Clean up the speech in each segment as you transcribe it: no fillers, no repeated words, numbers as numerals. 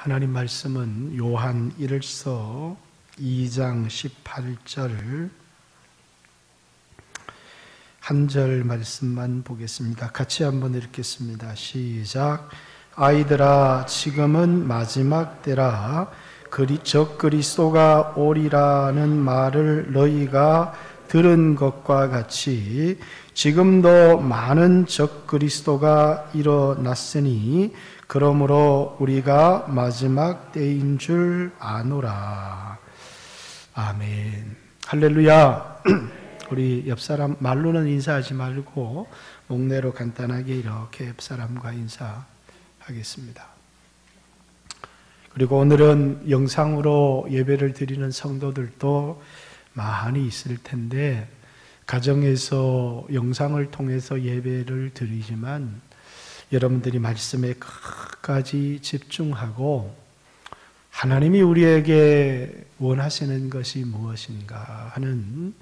하나님 말씀은 요한 1서 2장 18절 한 절 말씀만 보겠습니다. 같이 한번 읽겠습니다. 시작. 아이들아, 지금은 마지막 때라. 적 그리스도가 오리라는 말을 너희가 들은 것과 같이 지금도 많은 적 그리스도가 일어났으니 그러므로 우리가 마지막 때인 줄 아노라. 아멘. 할렐루야. 우리 옆사람 말로는 인사하지 말고 목례로 간단하게 이렇게 옆사람과 인사하겠습니다. 그리고 오늘은 영상으로 예배를 드리는 성도들도 많이 있을 텐데 가정에서 영상을 통해서 예배를 드리지만 여러분들이 말씀에 끝까지 집중하고 하나님이 우리에게 원하시는 것이 무엇인가 하는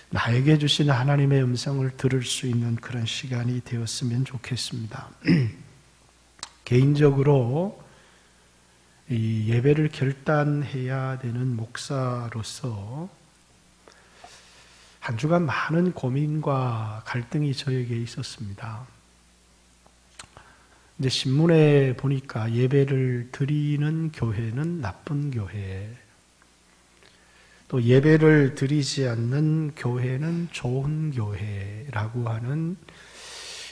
나에게 주신 하나님의 음성을 들을 수 있는 그런 시간이 되었으면 좋겠습니다. 개인적으로 이 예배를 결단해야 되는 목사로서 한 주간 많은 고민과 갈등이 저에게 있었습니다. 이제 신문에 보니까 예배를 드리는 교회는 나쁜 교회, 또 예배를 드리지 않는 교회는 좋은 교회라고 하는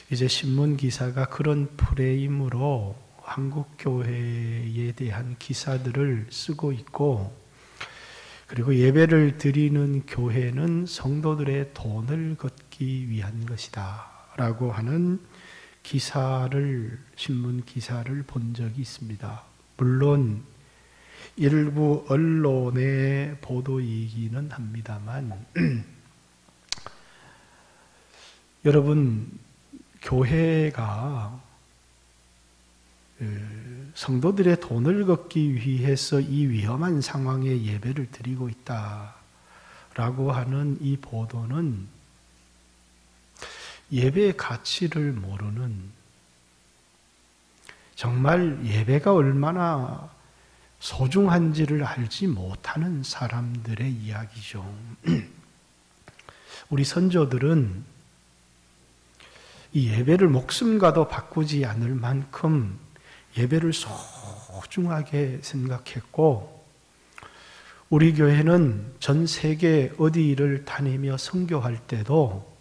이제 신문 기사가 그런 프레임으로 한국 교회에 대한 기사들을 쓰고 있고, 그리고 예배를 드리는 교회는 성도들의 돈을 걷기 위한 것이다 라고 하는 기사를, 신문 기사를 본 적이 있습니다. 물론 일부 언론의 보도이기는 합니다만 여러분, 교회가 성도들의 돈을 걷기 위해서 이 위험한 상황에 예배를 드리고 있다라고 하는 이 보도는 예배의 가치를 모르는, 정말 예배가 얼마나 소중한지를 알지 못하는 사람들의 이야기죠. 우리 선조들은 이 예배를 목숨과도 바꾸지 않을 만큼 예배를 소중하게 생각했고, 우리 교회는 전 세계 어디를 다니며 선교할 때도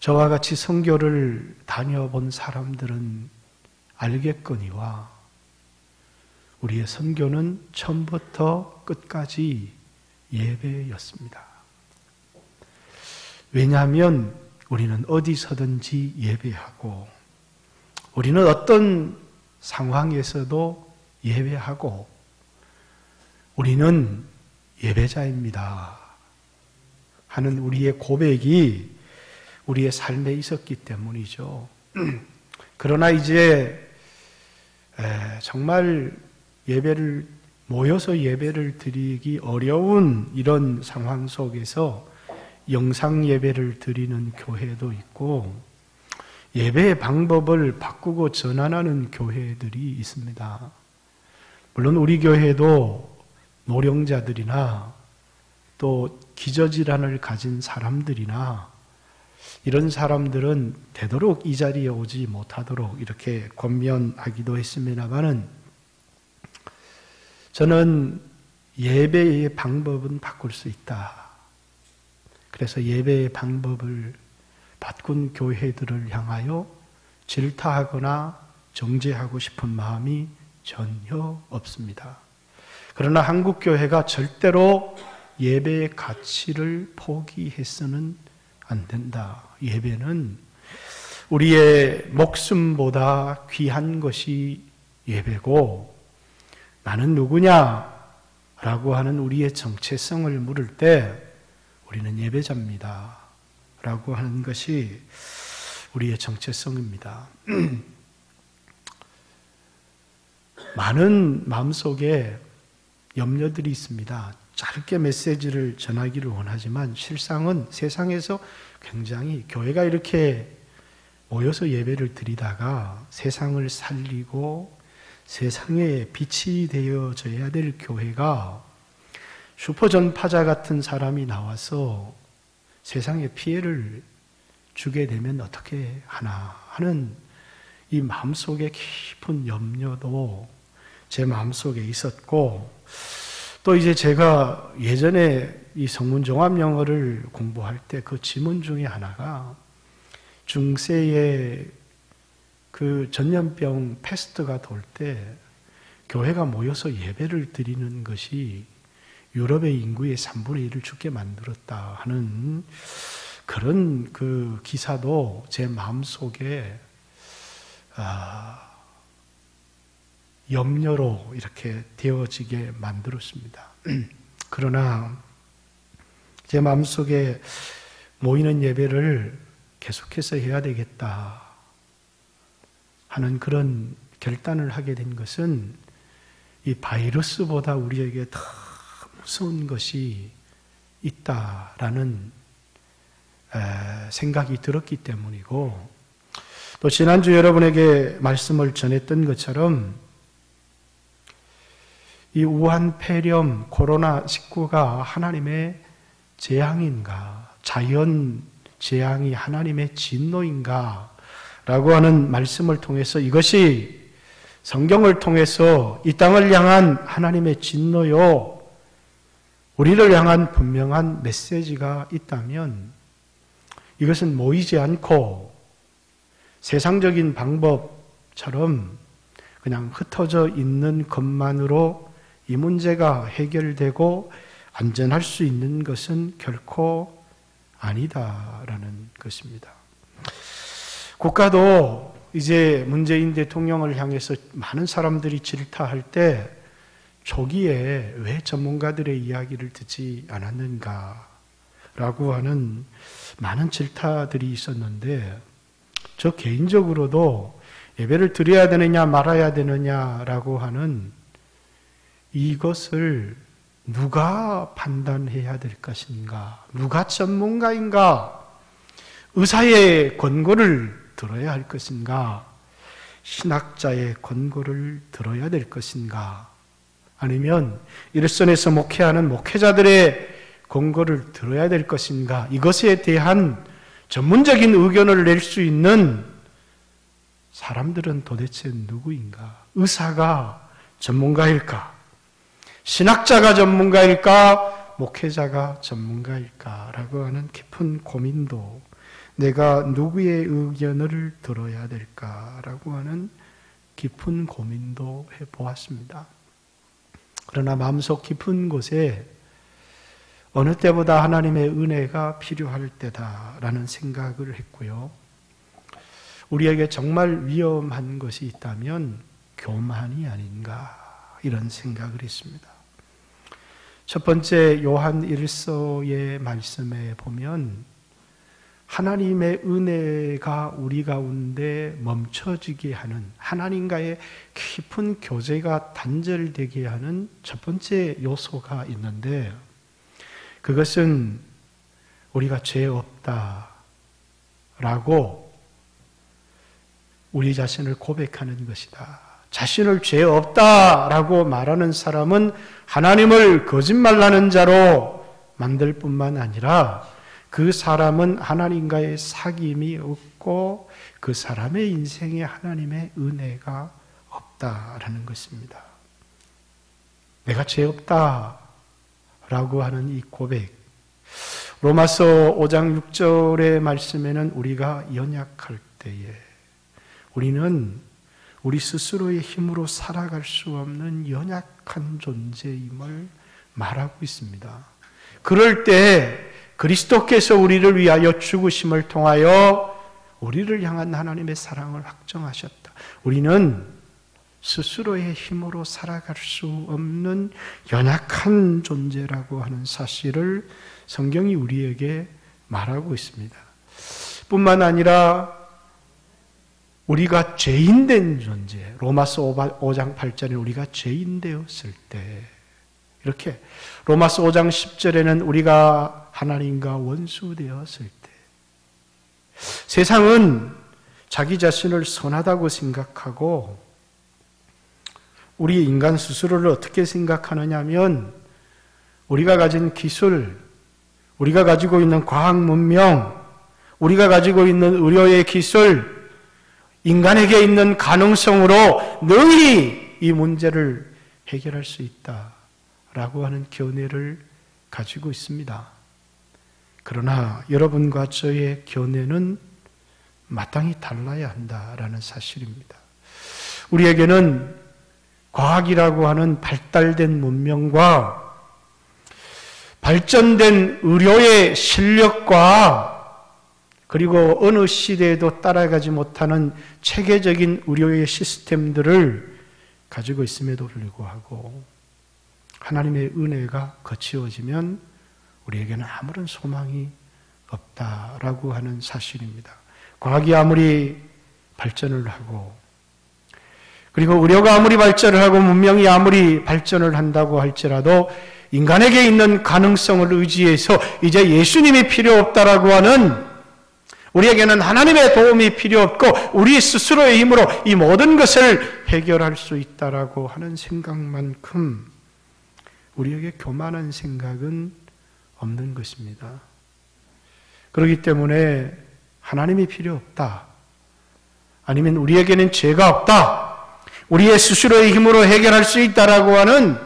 저와 같이 선교를 다녀본 사람들은 알겠거니와 우리의 선교는 처음부터 끝까지 예배였습니다. 왜냐하면 우리는 어디서든지 예배하고, 우리는 어떤 상황에서도 예배하고, 우리는 예배자입니다 하는 우리의 고백이 우리의 삶에 있었기 때문이죠. 그러나 이제 정말 예배를 모여서 예배를 드리기 어려운 이런 상황 속에서 영상 예배를 드리는 교회도 있고, 예배의 방법을 바꾸고 전환하는 교회들이 있습니다. 물론 우리 교회도 노령자들이나 또 기저질환을 가진 사람들이나 이런 사람들은 되도록 이 자리에 오지 못하도록 이렇게 권면하기도 했습니다만은, 저는 예배의 방법은 바꿀 수 있다. 그래서 예배의 방법을 바꾼 교회들을 향하여 질타하거나 정죄하고 싶은 마음이 전혀 없습니다. 그러나 한국 교회가 절대로 예배의 가치를 포기해서는 안 된다. 예배는 우리의 목숨보다 귀한 것이 예배고, 나는 누구냐? 라고 하는 우리의 정체성을 물을 때 우리는 예배자입니다 라고 하는 것이 우리의 정체성입니다. 많은 마음속에 염려들이 있습니다. 짧게 메시지를 전하기를 원하지만 실상은 세상에서 굉장히 교회가 이렇게 모여서 예배를 드리다가 세상을 살리고 세상에 빛이 되어져야 될 교회가 슈퍼전파자 같은 사람이 나와서 세상에 피해를 주게 되면 어떻게 하나 하는 이 마음속에 깊은 염려도 제 마음속에 있었고, 또 이제 제가 예전에 이 성문종합영어를 공부할 때 그 지문 중에 하나가 중세에 그 전염병 패스트가 돌 때 교회가 모여서 예배를 드리는 것이 유럽의 인구의 3분의 1을 죽게 만들었다 하는 그런 그 기사도 제 마음속에 염려로 이렇게 되어지게 만들었습니다. 그러나 제 마음속에 모이는 예배를 계속해서 해야 되겠다 하는 그런 결단을 하게 된 것은 이 바이러스보다 우리에게 더 무서운 것이 있다라는 생각이 들었기 때문이고, 또 지난주 여러분에게 말씀을 전했던 것처럼 이 우한 폐렴 코로나19가 하나님의 재앙인가, 자연 재앙이 하나님의 진노인가 라고 하는 말씀을 통해서 이것이 성경을 통해서 이 땅을 향한 하나님의 진노요, 우리를 향한 분명한 메시지가 있다면 이것은 모이지 않고 세상적인 방법처럼 그냥 흩어져 있는 것만으로 이 문제가 해결되고 안전할 수 있는 것은 결코 아니다라는 것입니다. 국가도 이제 문재인 대통령을 향해서 많은 사람들이 질타할 때 초기에 왜 전문가들의 이야기를 듣지 않았는가라고 하는 많은 질타들이 있었는데, 저 개인적으로도 예배를 드려야 되느냐 말아야 되느냐라고 하는 이것을 누가 판단해야 될 것인가, 누가 전문가인가, 의사의 권고를 들어야 할 것인가, 신학자의 권고를 들어야 될 것인가, 아니면 일선에서 목회하는 목회자들의 권고를 들어야 될 것인가, 이것에 대한 전문적인 의견을 낼 수 있는 사람들은 도대체 누구인가? 의사가 전문가일까? 신학자가 전문가일까? 목회자가 전문가일까? 라고 하는 깊은 고민도, 내가 누구의 의견을 들어야 될까라고 하는 깊은 고민도 해보았습니다. 그러나 마음속 깊은 곳에 어느 때보다 하나님의 은혜가 필요할 때다라는 생각을 했고요. 우리에게 정말 위험한 것이 있다면 교만이 아닌가, 이런 생각을 했습니다. 첫 번째 요한 1서의 말씀에 보면 하나님의 은혜가 우리 가운데 멈춰지게 하는, 하나님과의 깊은 교제가 단절되게 하는 첫 번째 요소가 있는데, 그것은 우리가 죄 없다라고 우리 자신을 고백하는 것이다. 자신을 죄 없다라고 말하는 사람은 하나님을 거짓말하는 자로 만들 뿐만 아니라 그 사람은 하나님과의 사귐이 없고 그 사람의 인생에 하나님의 은혜가 없다라는 것입니다. 내가 죄 없다라고 하는 이 고백, 로마서 5장 6절의 말씀에는 우리가 연약할 때에 우리는 우리 스스로의 힘으로 살아갈 수 없는 연약한 존재임을 말하고 있습니다. 그럴 때 그리스도께서 우리를 위하여 죽으심을 통하여 우리를 향한 하나님의 사랑을 확정하셨다. 우리는 스스로의 힘으로 살아갈 수 없는 연약한 존재라고 하는 사실을 성경이 우리에게 말하고 있습니다. 뿐만 아니라 우리가 죄인된 존재, 로마서 5장 8절에 우리가 죄인 되었을 때, 이렇게 로마서 5장 10절에는 우리가 하나님과 원수 되었을 때, 세상은 자기 자신을 선하다고 생각하고 우리 인간 스스로를 어떻게 생각하느냐 하면 우리가 가진 기술, 우리가 가지고 있는 과학 문명, 우리가 가지고 있는 의료의 기술, 인간에게 있는 가능성으로 능히 이 문제를 해결할 수 있다라고 하는 견해를 가지고 있습니다. 그러나 여러분과 저의 견해는 마땅히 달라야 한다라는 사실입니다. 우리에게는 과학이라고 하는 발달된 문명과 발전된 의료의 실력과 그리고 어느 시대에도 따라가지 못하는 체계적인 의료의 시스템들을 가지고 있음에도 불구하고 하나님의 은혜가 거치어지면 우리에게는 아무런 소망이 없다라고 하는 사실입니다. 과학이 아무리 발전을 하고 그리고 의료가 아무리 발전을 하고 문명이 아무리 발전을 한다고 할지라도 인간에게 있는 가능성을 의지해서 이제 예수님이 필요 없다라고 하는, 우리에게는 하나님의 도움이 필요 없고 우리 스스로의 힘으로 이 모든 것을 해결할 수 있다라고 하는 생각만큼 우리에게 교만한 생각은 없는 것입니다. 그렇기 때문에 하나님이 필요 없다, 아니면 우리에게는 죄가 없다, 우리의 스스로의 힘으로 해결할 수 있다라고 하는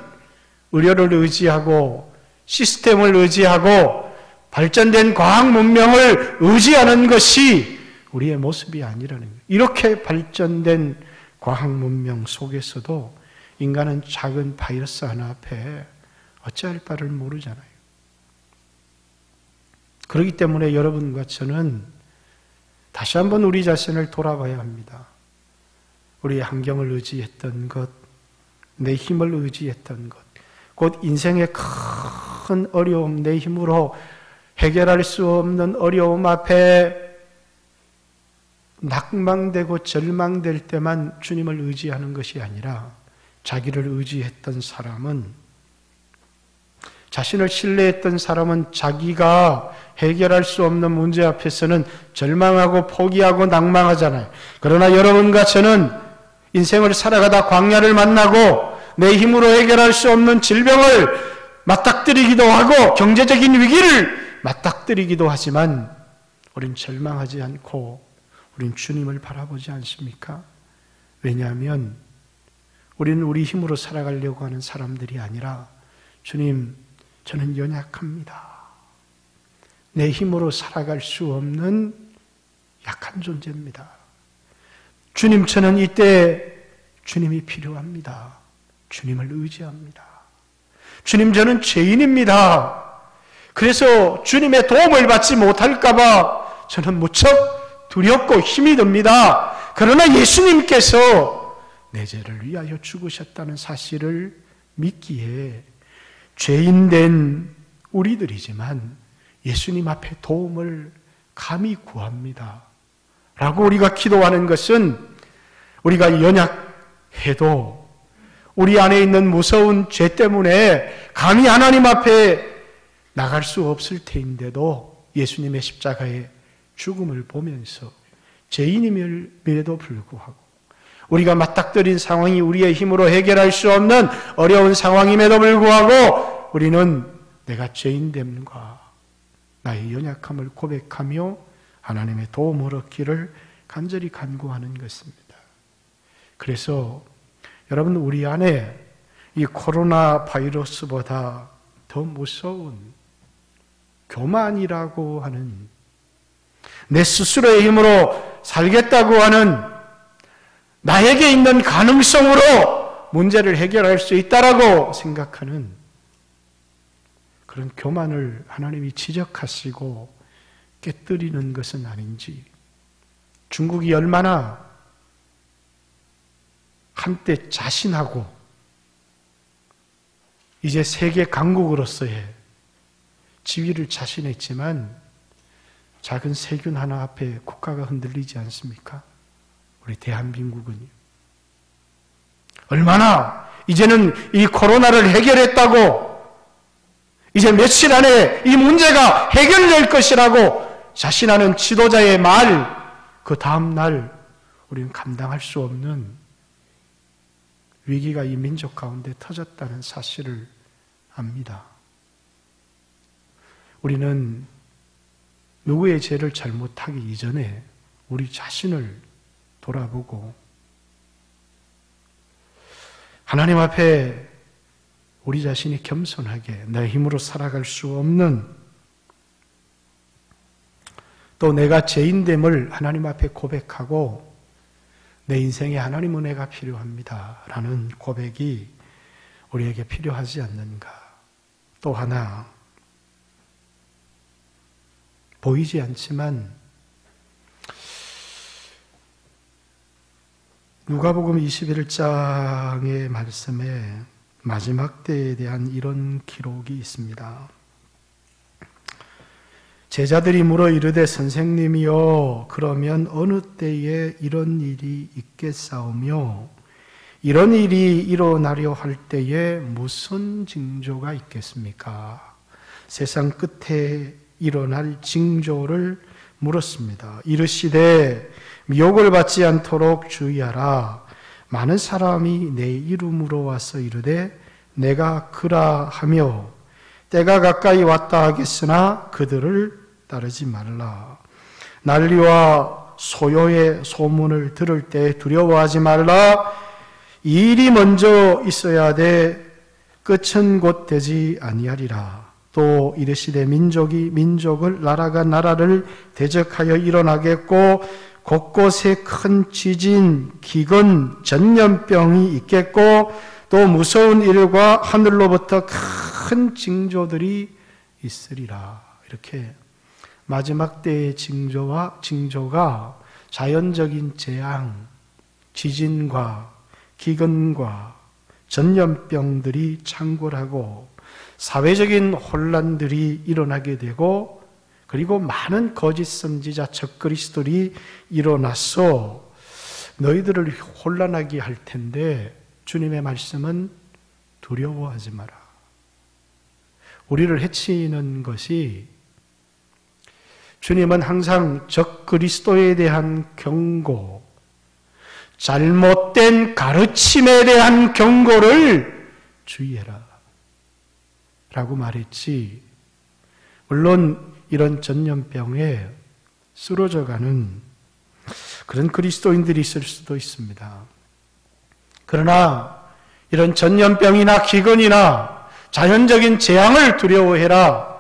의료를 의지하고 시스템을 의지하고 발전된 과학 문명을 의지하는 것이 우리의 모습이 아니라는 거예요. 이렇게 발전된 과학 문명 속에서도 인간은 작은 바이러스 하나 앞에 어찌할 바를 모르잖아요. 그렇기 때문에 여러분과 저는 다시 한번 우리 자신을 돌아봐야 합니다. 우리의 환경을 의지했던 것, 내 힘을 의지했던 것, 곧 인생의 큰 어려움, 내 힘으로 해결할 수 없는 어려움 앞에 낙망되고 절망될 때만 주님을 의지하는 것이 아니라 자기를 의지했던 사람은, 자신을 신뢰했던 사람은 자기가 해결할 수 없는 문제 앞에서는 절망하고 포기하고 낭망하잖아요. 그러나 여러분과 저는 인생을 살아가다 광야를 만나고 내 힘으로 해결할 수 없는 질병을 맞닥뜨리기도 하고 경제적인 위기를 맞닥뜨리기도 하지만 우린 절망하지 않고 우린 주님을 바라보지 않습니까? 왜냐하면 우리는 우리 힘으로 살아가려고 하는 사람들이 아니라, 주님, 저는 연약합니다. 내 힘으로 살아갈 수 없는 약한 존재입니다. 주님, 저는 이때 주님이 필요합니다. 주님을 의지합니다. 주님, 저는 죄인입니다. 그래서 주님의 도움을 받지 못할까봐 저는 무척 두렵고 힘이 듭니다. 그러나 예수님께서 내 죄를 위하여 죽으셨다는 사실을 믿기에 죄인된 우리들이지만 예수님 앞에 도움을 감히 구합니다. 라고 우리가 기도하는 것은 우리가 연약해도 우리 안에 있는 무서운 죄 때문에 감히 하나님 앞에 나갈 수 없을 테인데도 예수님의 십자가의 죽음을 보면서 죄인임에도 불구하고 우리가 맞닥뜨린 상황이 우리의 힘으로 해결할 수 없는 어려운 상황임에도 불구하고 우리는 내가 죄인됨과 나의 연약함을 고백하며 하나님의 도움을 얻기를 간절히 간구하는 것입니다. 그래서 여러분, 우리 안에 이 코로나 바이러스보다 더 무서운 교만이라고 하는, 내 스스로의 힘으로 살겠다고 하는, 나에게 있는 가능성으로 문제를 해결할 수 있다라고 생각하는 그런 교만을 하나님이 지적하시고 깨뜨리는 것은 아닌지, 중국이 얼마나 한때 자신하고 이제 세계 강국으로서의 지위를 자신했지만 작은 세균 하나 앞에 국가가 흔들리지 않습니까? 우리 대한민국은요. 얼마나 이제는 이 코로나를 해결했다고, 이제 며칠 안에 이 문제가 해결될 것이라고 자신하는 지도자의 말, 그 다음 날 우리는 감당할 수 없는 위기가 이 민족 가운데 터졌다는 사실을 압니다. 우리는 누구의 죄를 잘못하기 이전에 우리 자신을 돌아보고 하나님 앞에 우리 자신이 겸손하게 내 힘으로 살아갈 수 없는, 또 내가 죄인됨을 하나님 앞에 고백하고 내 인생에 하나님 은혜가 필요합니다 라는 고백이 우리에게 필요하지 않는가. 또 하나, 보이지 않지만 누가복음 21장의 말씀에 마지막 때에 대한 이런 기록이 있습니다. 제자들이 물어 이르되 선생님이여 그러면 어느 때에 이런 일이 있겠사오며 이런 일이 일어나려 할 때에 무슨 징조가 있겠습니까? 세상 끝에 일어날 징조를 물었습니다. 이르시되 미혹을 받지 않도록 주의하라. 많은 사람이 내 이름으로 와서 이르되 내가 그라 하며 때가 가까이 왔다 하겠으나 그들을 따르지 말라. 난리와 소요의 소문을 들을 때 두려워하지 말라. 이 일이 먼저 있어야 돼 끝은 곧 되지 아니하리라. 또 이르시되 민족이 민족을 나라가 나라를 대적하여 일어나겠고 곳곳에 큰 지진, 기근, 전염병이 있겠고 또 무서운 일과 하늘로부터 큰 징조들이 있으리라. 이렇게 마지막 때의 징조가 자연적인 재앙, 지진과 기근과 전염병들이 창궐하고 사회적인 혼란들이 일어나게 되고 그리고 많은 거짓 선지자 적그리스도들이 일어나서 너희들을 혼란하게 할 텐데 주님의 말씀은 두려워하지 마라. 우리를 해치는 것이, 주님은 항상 적그리스도에 대한 경고, 잘못된 가르침에 대한 경고를 주의해라 라고 말했지, 물론 이런 전염병에 쓰러져가는 그런 그리스도인들이 있을 수도 있습니다. 그러나 이런 전염병이나 기근이나 자연적인 재앙을 두려워해라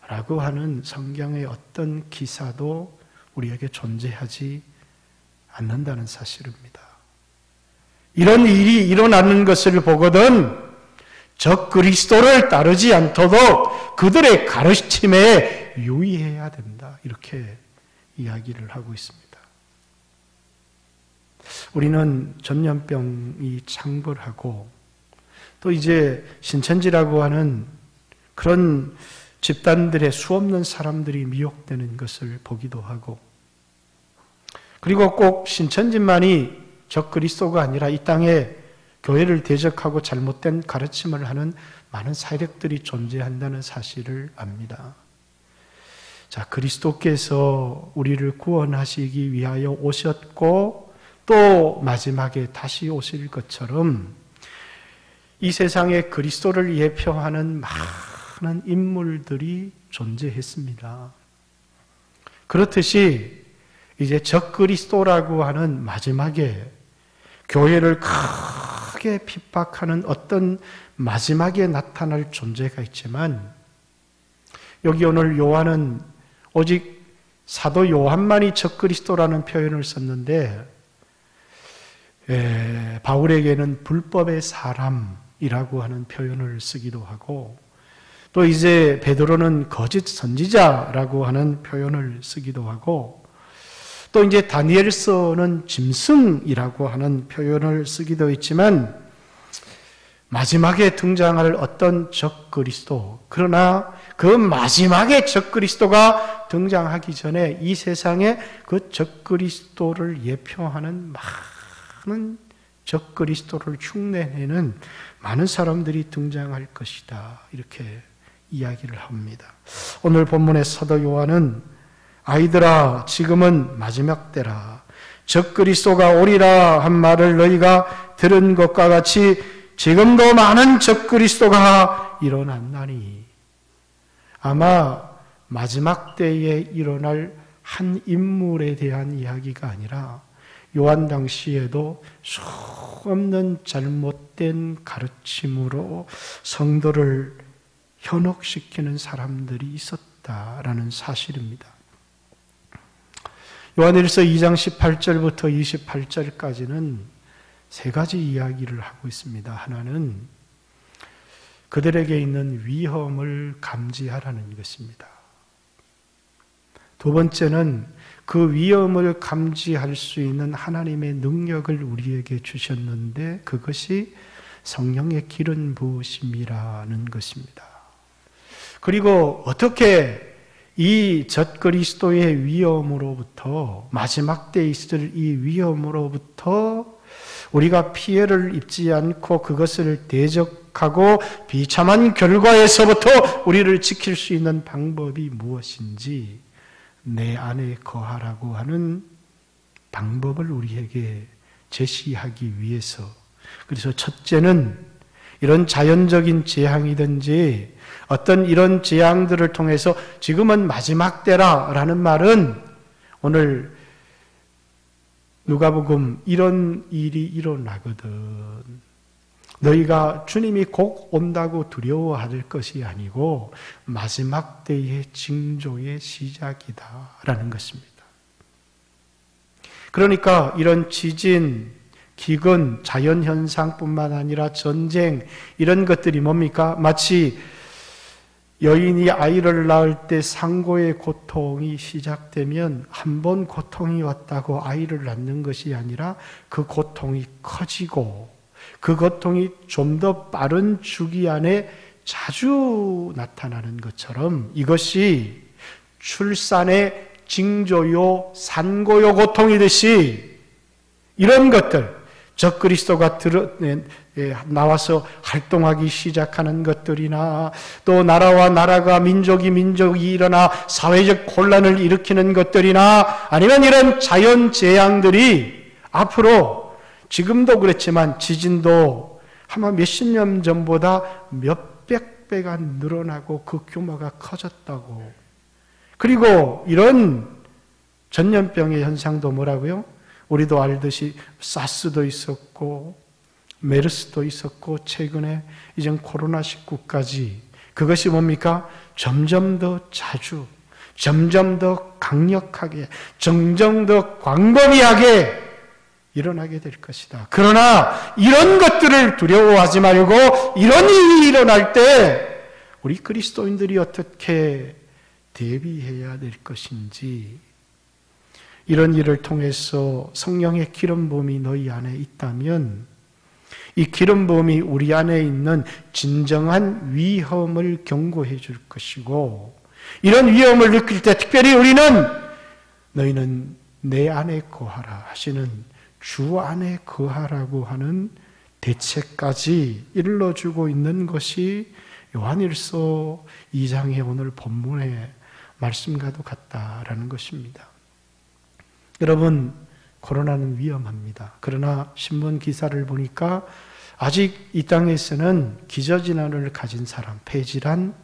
라고 하는 성경의 어떤 기사도 우리에게 존재하지 않는다는 사실입니다. 이런 일이 일어나는 것을 보거든 적그리스도를 따르지 않도록 그들의 가르침에 유의해야 된다. 이렇게 이야기를 하고 있습니다. 우리는 전염병이 창궐하고 또 이제 신천지라고 하는 그런 집단들의 수없는 사람들이 미혹되는 것을 보기도 하고, 그리고 꼭 신천지만이 적그리스도가 아니라 이 땅에 교회를 대적하고 잘못된 가르침을 하는 많은 세력들이 존재한다는 사실을 압니다. 자, 그리스도께서 우리를 구원하시기 위하여 오셨고 또 마지막에 다시 오실 것처럼 이 세상에 그리스도를 예표하는 많은 인물들이 존재했습니다. 그렇듯이 이제 적그리스도라고 하는 마지막에 교회를 크게 핍박하는 어떤 마지막에 나타날 존재가 있지만, 여기 오늘 요한은 오직 사도 요한만이 적그리스도라는 표현을 썼는데 바울에게는 불법의 사람이라고 하는 표현을 쓰기도 하고, 또 이제 베드로는 거짓 선지자라고 하는 표현을 쓰기도 하고, 또 이제 다니엘서는 짐승이라고 하는 표현을 쓰기도 했지만, 마지막에 등장할 어떤 적그리스도, 그러나 그 마지막에 적그리스도가 등장하기 전에 이 세상에 그 적그리스도를 예표하는 많은 적그리스도를 흉내내는 많은 사람들이 등장할 것이다. 이렇게 이야기를 합니다. 오늘 본문의 사도 요한은 아이들아 지금은 마지막 때라 적그리스도가 오리라 한 말을 너희가 들은 것과 같이 지금도 많은 적그리스도가 일어났나니 아마 마지막 때에 일어날 한 인물에 대한 이야기가 아니라 요한 당시에도 수없는 잘못된 가르침으로 성도를 현혹시키는 사람들이 있었다라는 사실입니다. 요한일서 2장 18절부터 28절까지는 세 가지 이야기를 하고 있습니다. 하나는 그들에게 있는 위험을 감지하라는 것입니다. 두 번째는 그 위험을 감지할 수 있는 하나님의 능력을 우리에게 주셨는데 그것이 성령의 기름 부으심이라는 것입니다. 그리고 어떻게 이 적그리스도의 위험으로부터 마지막 때에 있을 이 위험으로부터 우리가 피해를 입지 않고 그것을 대적하고 비참한 결과에서부터 우리를 지킬 수 있는 방법이 무엇인지 내 안에 거하라고 하는 방법을 우리에게 제시하기 위해서, 그래서 첫째는 이런 자연적인 재앙이든지 어떤 이런 재앙들을 통해서 지금은 마지막 때라라는 말은 오늘 누가복음 이런 일이 일어나거든 너희가 주님이 곧 온다고 두려워할 것이 아니고 마지막 때의 징조의 시작이다라는 것입니다. 그러니까 이런 지진, 기근, 자연현상뿐만 아니라 전쟁 이런 것들이 뭡니까? 마치 여인이 아이를 낳을 때 상고의 고통이 시작되면 한 번 고통이 왔다고 아이를 낳는 것이 아니라 그 고통이 커지고 그 고통이 좀 더 빠른 주기 안에 자주 나타나는 것처럼 이것이 출산의 징조요 산고요 고통이듯이 이런 것들 적그리스도가 나와서 활동하기 시작하는 것들이나 또 나라와 나라가 민족이 일어나 사회적 혼란을 일으키는 것들이나 아니면 이런 자연재앙들이 앞으로 지금도 그렇지만 지진도 아마 몇십 년 전보다 몇백 배가 늘어나고 그 규모가 커졌다고. 그리고 이런 전염병의 현상도 뭐라고요? 우리도 알듯이 사스도 있었고 메르스도 있었고 최근에 이젠 코로나19까지 그것이 뭡니까? 점점 더 자주, 점점 더 강력하게, 점점 더 광범위하게 일어나게 될 것이다. 그러나 이런 것들을 두려워하지 말고 이런 일이 일어날 때 우리 그리스도인들이 어떻게 대비해야 될 것인지, 이런 일을 통해서 성령의 기름 부음이 너희 안에 있다면 이 기름 부음이 우리 안에 있는 진정한 위험을 경고해 줄 것이고, 이런 위험을 느낄 때 특별히 우리는 너희는 내 안에 거하라 하시는 주 안에 거하라고 하는 대책까지 일러주고 있는 것이 요한일서 2장의 오늘 본문의 말씀과도 같다라는 것입니다. 여러분, 코로나는 위험합니다. 그러나 신문 기사를 보니까 아직 이 땅에서는 기저질환을 가진 사람, 폐질환,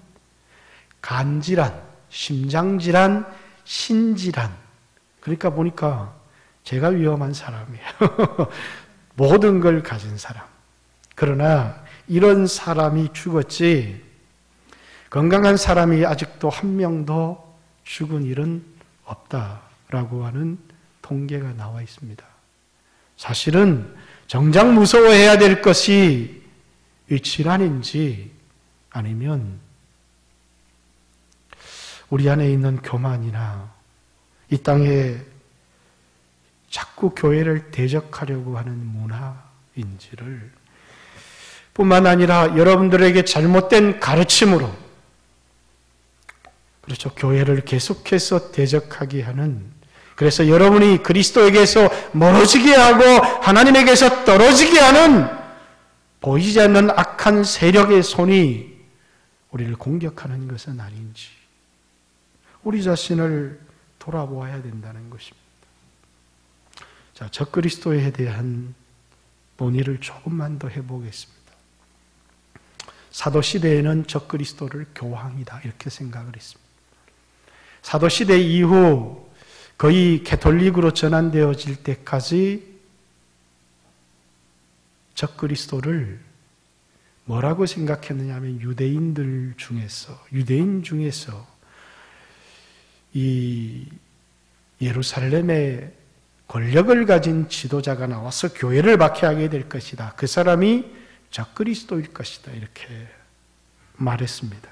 간질환, 심장질환, 신질환, 그러니까 보니까 제가 위험한 사람이에요. 모든 걸 가진 사람. 그러나 이런 사람이 죽었지 건강한 사람이 아직도 한 명도 죽은 일은 없다라고 하는 통계가 나와 있습니다. 사실은 정작 무서워해야 될 것이 이 질환인지 아니면 우리 안에 있는 교만이나 이 땅에 자꾸 교회를 대적하려고 하는 문화인지를, 뿐만 아니라 여러분들에게 잘못된 가르침으로, 그렇죠, 교회를 계속해서 대적하게 하는, 그래서 여러분이 그리스도에게서 멀어지게 하고 하나님에게서 떨어지게 하는 보이지 않는 악한 세력의 손이 우리를 공격하는 것은 아닌지 우리 자신을 돌아보아야 된다는 것입니다. 자, 적그리스도에 대한 논의를 조금만 더 해보겠습니다. 사도시대에는 적그리스도를 교황이다 이렇게 생각을 했습니다. 사도시대 이후 거의 캐톨릭으로 전환되어질 때까지 적그리스도를 뭐라고 생각했느냐 하면 유대인 중에서 이 예루살렘에 권력을 가진 지도자가 나와서 교회를 박해하게 될 것이다. 그 사람이 적그리스도일 것이다. 이렇게 말했습니다.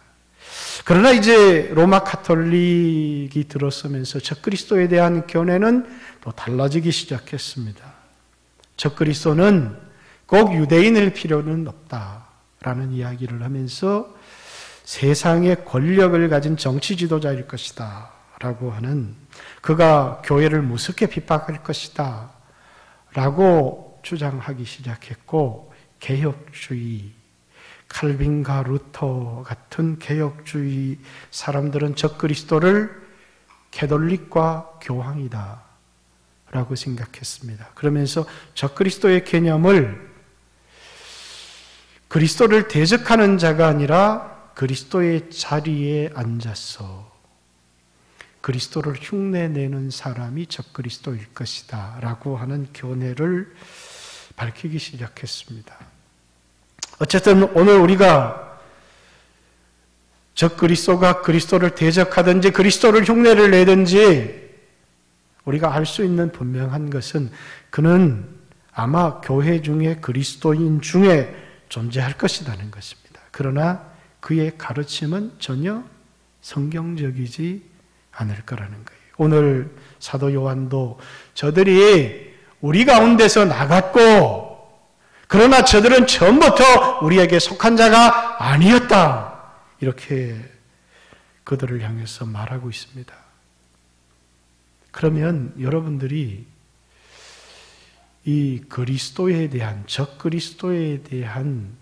그러나 이제 로마 카톨릭이 들어서면서 적그리스도에 대한 견해는 또 달라지기 시작했습니다. 적그리스도는 꼭 유대인일 필요는 없다라는 이야기를 하면서 세상의 권력을 가진 정치 지도자일 것이다 라고 하는, 그가 교회를 무섭게 핍박할 것이다 라고 주장하기 시작했고, 개혁주의, 칼빈과 루터 같은 개혁주의 사람들은 적그리스도를 캐톨릭과 교황이다 라고 생각했습니다. 그러면서 적그리스도의 개념을 그리스도를 대적하는 자가 아니라 그리스도의 자리에 앉아서 그리스도를 흉내내는 사람이 적그리스도일 것이다 라고 하는 견해를 밝히기 시작했습니다. 어쨌든 오늘 우리가 적그리스도가 그리스도를 대적하든지 그리스도를 흉내를 내든지 우리가 알 수 있는 분명한 것은 그는 아마 교회 중에 그리스도인 중에 존재할 것이라는 것입니다. 그러나 그의 가르침은 전혀 성경적이지 않을 거라는 거예요. 오늘 사도 요한도 저들이 우리 가운데서 나갔고 그러나 저들은 처음부터 우리에게 속한 자가 아니었다. 이렇게 그들을 향해서 말하고 있습니다. 그러면 여러분들이 이 그리스도에 대한, 적그리스도에 대한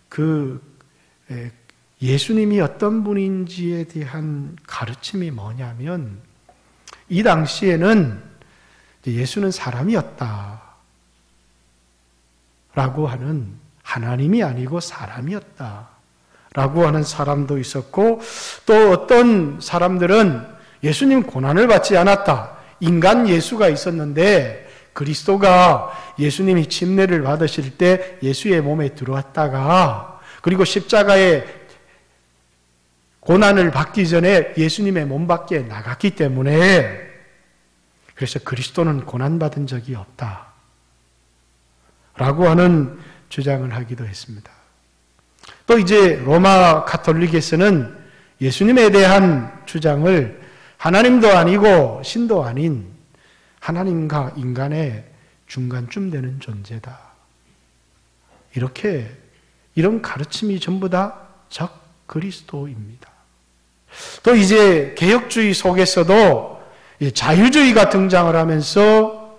그 예수님이 어떤 분인지에 대한 가르침이 뭐냐면, 이 당시에는 예수는 사람이었다 라고 하는, 하나님이 아니고 사람이었다 라고 하는 사람도 있었고, 또 어떤 사람들은 예수님 고난을 받지 않았다, 인간 예수가 있었는데 그리스도가 예수님이 침례를 받으실 때 예수의 몸에 들어왔다가 그리고 십자가에 고난을 받기 전에 예수님의 몸 밖에 나갔기 때문에, 그래서 그리스도는 고난받은 적이 없다 라고 하는 주장을 하기도 했습니다. 또 이제 로마 가톨릭에서는 예수님에 대한 주장을 하나님도 아니고 신도 아닌 하나님과 인간의 중간쯤 되는 존재다, 이런 가르침이 전부 다 적그리스도입니다. 또 이제 개혁주의 속에서도 자유주의가 등장을 하면서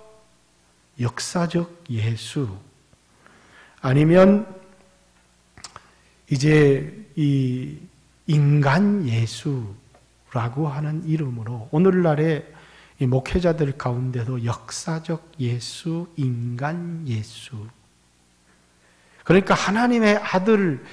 역사적 예수, 아니면 이제 이 인간 예수라고 하는 이름으로 오늘날의 이 목회자들 가운데도 역사적 예수, 인간 예수, 그러니까 하나님의 아들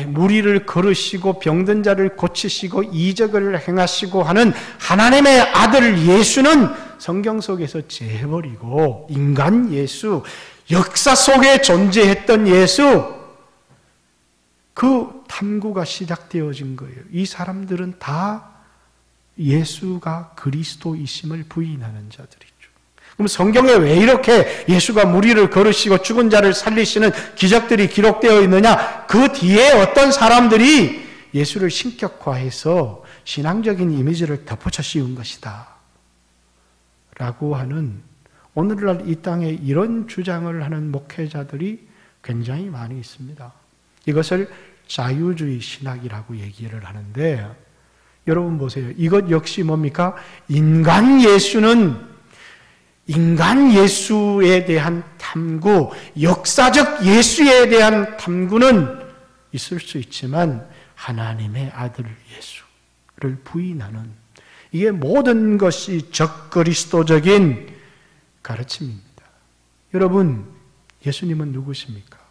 무리를 걸으시고 병든 자를 고치시고 이적을 행하시고 하는 하나님의 아들 예수는 성경 속에서 제해버리고, 인간 예수, 역사 속에 존재했던 예수, 그 탐구가 시작되어진 거예요. 이 사람들은 다 예수가 그리스도이심을 부인하는 자들이죠. 그럼 성경에 왜 이렇게 예수가 무리를 걸으시고 죽은 자를 살리시는 기적들이 기록되어 있느냐? 그 뒤에 어떤 사람들이 예수를 신격화해서 신앙적인 이미지를 덧붙여 씌운 것이다 라고 하는, 오늘날 이 땅에 이런 주장을 하는 목회자들이 굉장히 많이 있습니다. 이것을 자유주의 신학이라고 얘기를 하는데, 여러분 보세요. 이것 역시 뭡니까? 인간 예수에 대한 탐구, 역사적 예수에 대한 탐구는 있을 수 있지만 하나님의 아들 예수를 부인하는, 이게 모든 것이 적그리스도적인 가르침입니다. 여러분, 예수님은 누구십니까?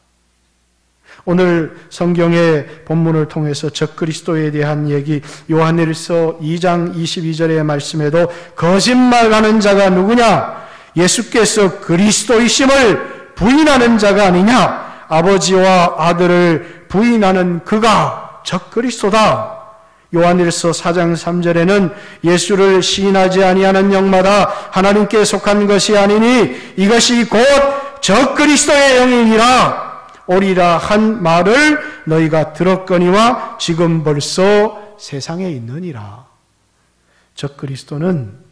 오늘 성경의 본문을 통해서 적그리스도에 대한 얘기, 요한일서 2장 22절의 말씀에도 거짓말하는 자가 누구냐? 예수께서 그리스도이심을 부인하는 자가 아니냐? 아버지와 아들을 부인하는 그가 적그리스도다. 요한일서 4장 3절에는 예수를 시인하지 아니하는 영마다 하나님께 속한 것이 아니니 이것이 곧 적그리스도의 영이니라. 오리라 한 말을 너희가 들었거니와 지금 벌써 세상에 있느니라. 적그리스도는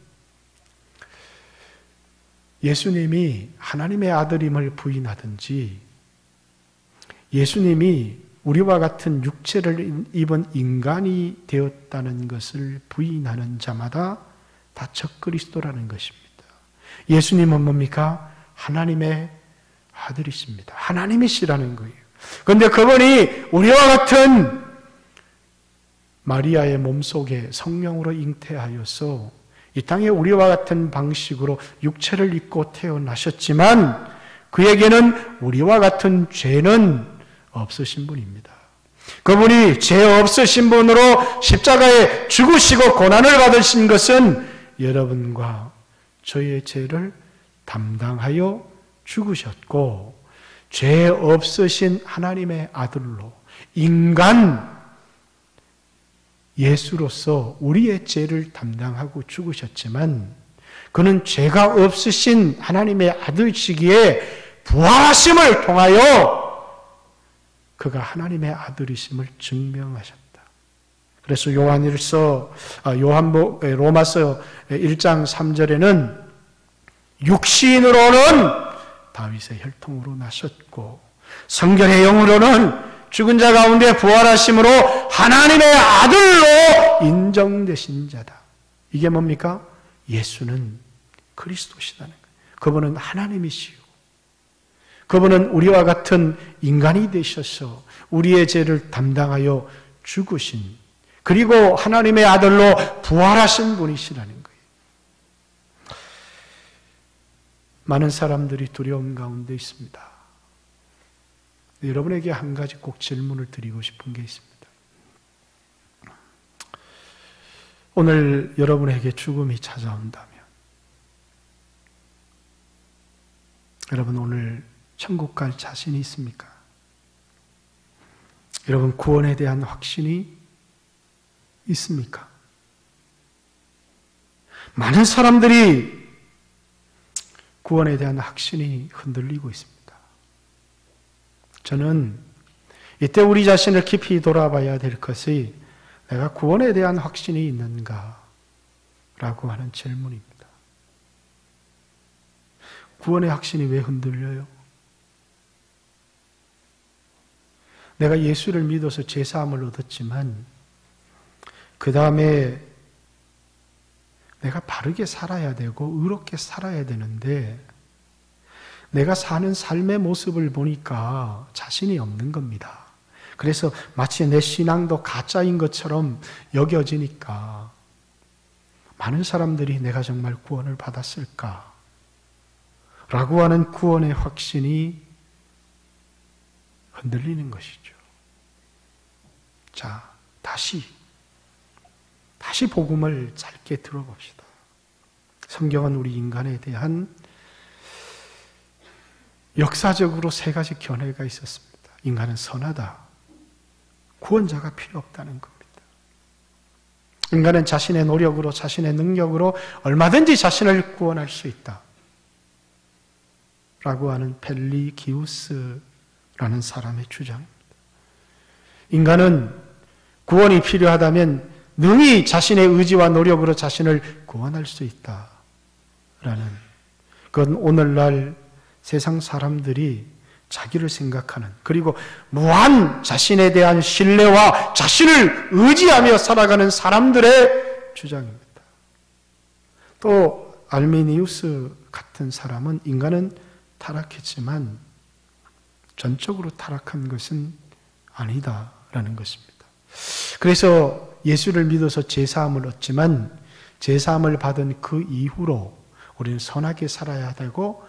예수님이 하나님의 아들임을 부인하든지 예수님이 우리와 같은 육체를 입은 인간이 되었다는 것을 부인하는 자마다 다 적그리스도라는 것입니다. 예수님은 뭡니까? 하나님의 아들이십니다. 하나님이시라는 거예요. 그런데 그분이 우리와 같은 마리아의 몸속에 성령으로 잉태하여서 이 땅에 우리와 같은 방식으로 육체를 입고 태어나셨지만 그에게는 우리와 같은 죄는 없으신 분입니다. 그분이 죄 없으신 분으로 십자가에 죽으시고 고난을 받으신 것은 여러분과 저의 죄를 담당하여 죽으셨고 죄 없으신 하나님의 아들로 인간 예수로서 우리의 죄를 담당하고 죽으셨지만 그는 죄가 없으신 하나님의 아들이시기에 부활하심을 통하여 그가 하나님의 아들이심을 증명하셨다. 그래서 로마서 1장 3절에는 육신으로는 다윗의 혈통으로 나셨고 성결의 영으로는 죽은 자 가운데 부활하심으로 하나님의 아들로 인정되신 자다. 이게 뭡니까? 예수는 그리스도시다는 거예요. 그분은 하나님이시요. 그분은 우리와 같은 인간이 되셔서 우리의 죄를 담당하여 죽으신 그리고 하나님의 아들로 부활하신 분이시라는 거예요. 많은 사람들이 두려움 가운데 있습니다. 여러분에게 한 가지 꼭 질문을 드리고 싶은 게 있습니다. 오늘 여러분에게 죽음이 찾아온다면 여러분 오늘 천국 갈 자신이 있습니까? 여러분 구원에 대한 확신이 있습니까? 많은 사람들이 구원에 대한 확신이 흔들리고 있습니다. 저는 이때 우리 자신을 깊이 돌아봐야 될 것이 내가 구원에 대한 확신이 있는가? 라고 하는 질문입니다. 구원의 확신이 왜 흔들려요? 내가 예수를 믿어서 죄사함을 얻었지만 그 다음에 내가 바르게 살아야 되고 의롭게 살아야 되는데 내가 사는 삶의 모습을 보니까 자신이 없는 겁니다. 그래서 마치 내 신앙도 가짜인 것처럼 여겨지니까 많은 사람들이 내가 정말 구원을 받았을까? 라고 하는 구원의 확신이 흔들리는 것이죠. 자, 다시 복음을 짧게 들어봅시다. 성경은 우리 인간에 대한 역사적으로 세 가지 견해가 있었습니다. 인간은 선하다. 구원자가 필요 없다는 겁니다. 인간은 자신의 노력으로, 자신의 능력으로 얼마든지 자신을 구원할 수 있다. 라고 하는 펠리기우스라는 사람의 주장입니다. 인간은 구원이 필요하다면 능히 자신의 의지와 노력으로 자신을 구원할 수 있다라는 그건 오늘날 세상 사람들이 자기를 생각하는 그리고 무한 자신에 대한 신뢰와 자신을 의지하며 살아가는 사람들의 주장입니다. 또 알미니우스 같은 사람은 인간은 타락했지만 전적으로 타락한 것은 아니다라는 것입니다. 그래서 예수를 믿어서 제사함을 얻지만 제사함을 받은 그 이후로 우리는 선하게 살아야 되고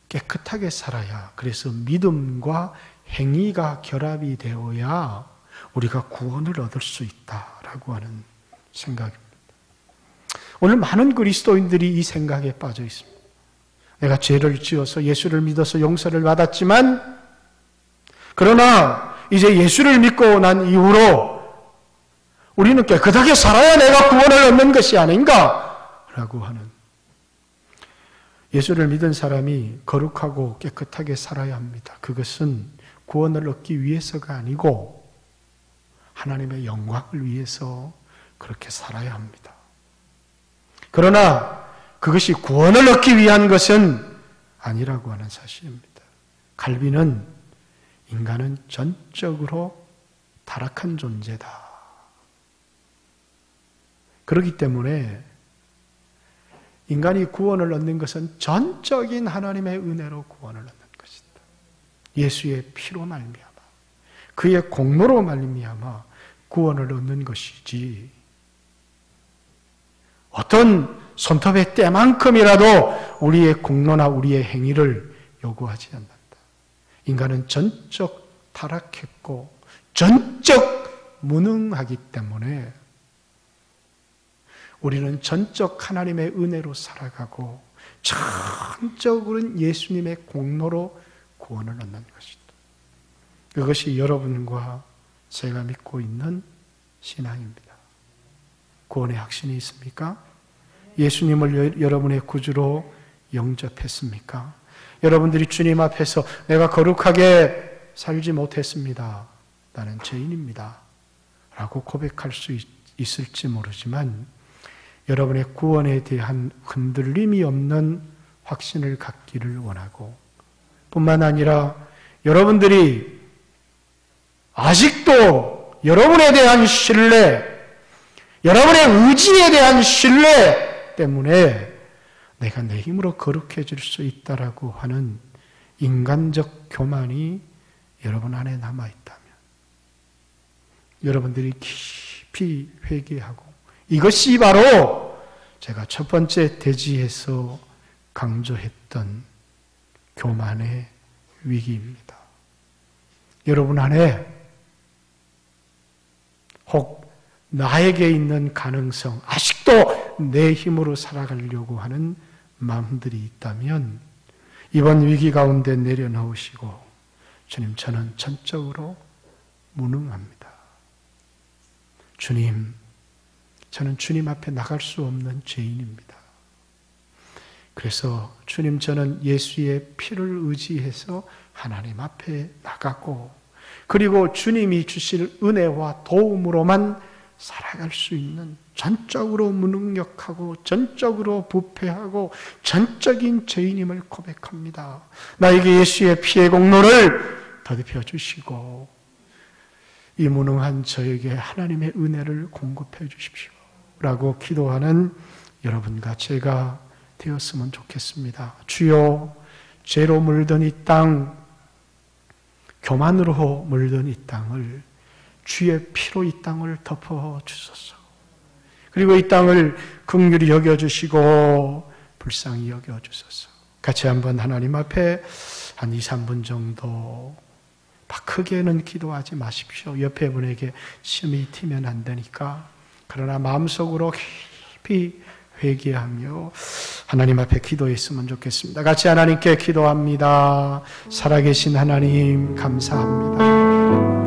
깨끗하게 살아야, 그래서 믿음과 행위가 결합이 되어야 우리가 구원을 얻을 수 있다라고 하는 생각입니다. 오늘 많은 그리스도인들이 이 생각에 빠져 있습니다. 내가 죄를 지어서 예수를 믿어서 용서를 받았지만, 그러나 이제 예수를 믿고 난 이후로 우리는 깨끗하게 살아야 내가 구원을 얻는 것이 아닌가 라고 하는, 예수를 믿은 사람이 거룩하고 깨끗하게 살아야 합니다. 그것은 구원을 얻기 위해서가 아니고 하나님의 영광을 위해서 그렇게 살아야 합니다. 그러나 그것이 구원을 얻기 위한 것은 아니라고 하는 사실입니다. 칼빈은 인간은 전적으로 타락한 존재다. 그렇기 때문에 인간이 구원을 얻는 것은 전적인 하나님의 은혜로 구원을 얻는 것이다. 예수의 피로 말미암아, 그의 공로로 말미암아 구원을 얻는 것이지, 어떤 손톱의 때만큼이라도 우리의 공로나 우리의 행위를 요구하지 않는다. 인간은 전적 타락했고 전적 무능하기 때문에 우리는 전적 하나님의 은혜로 살아가고 전적으로는 예수님의 공로로 구원을 얻는 것이다. 그것이 여러분과 제가 믿고 있는 신앙입니다. 구원의 확신이 있습니까? 예수님을 여러분의 구주로 영접했습니까? 여러분들이 주님 앞에서 내가 거룩하게 살지 못했습니다, 나는 죄인입니다 라고 고백할 수 있을지 모르지만, 여러분의 구원에 대한 흔들림이 없는 확신을 갖기를 원하고, 뿐만 아니라 여러분들이 아직도 여러분에 대한 신뢰, 여러분의 의지에 대한 신뢰 때문에 내가 내 힘으로 거룩해질 수 있다라고 하는 인간적 교만이 여러분 안에 남아있다면, 여러분들이 깊이 회개하고, 이것이 바로 제가 첫 번째 대지에서 강조했던 교만의 위기입니다. 여러분 안에 혹 나에게 있는 가능성, 아직도 내 힘으로 살아가려고 하는 마음들이 있다면 이번 위기 가운데 내려놓으시고, 주님, 저는 전적으로 무능합니다. 주님, 저는 주님 앞에 나갈 수 없는 죄인입니다. 그래서 주님, 저는 예수의 피를 의지해서 하나님 앞에 나가고, 그리고 주님이 주실 은혜와 도움으로만 살아갈 수 있는 전적으로 무능력하고 전적으로 부패하고 전적인 죄인임을 고백합니다. 나에게 예수의 피의 공로를 더럽혀 주시고 이 무능한 저에게 하나님의 은혜를 공급해 주십시오 라고 기도하는 여러분과 제가 되었으면 좋겠습니다. 주여, 죄로 물든 이 땅, 교만으로 물든 이 땅을 주의 피로 이 땅을 덮어주소서. 그리고 이 땅을 긍휼히 여겨주시고 불쌍히 여겨주소서. 같이 한번 하나님 앞에 한 2, 3분 정도, 크게는 기도하지 마십시오. 옆에 분에게 심히 튀면 안 되니까. 그러나 마음속으로 깊이 회개하며 하나님 앞에 기도했으면 좋겠습니다. 같이 하나님께 기도합니다. 살아계신 하나님, 감사합니다.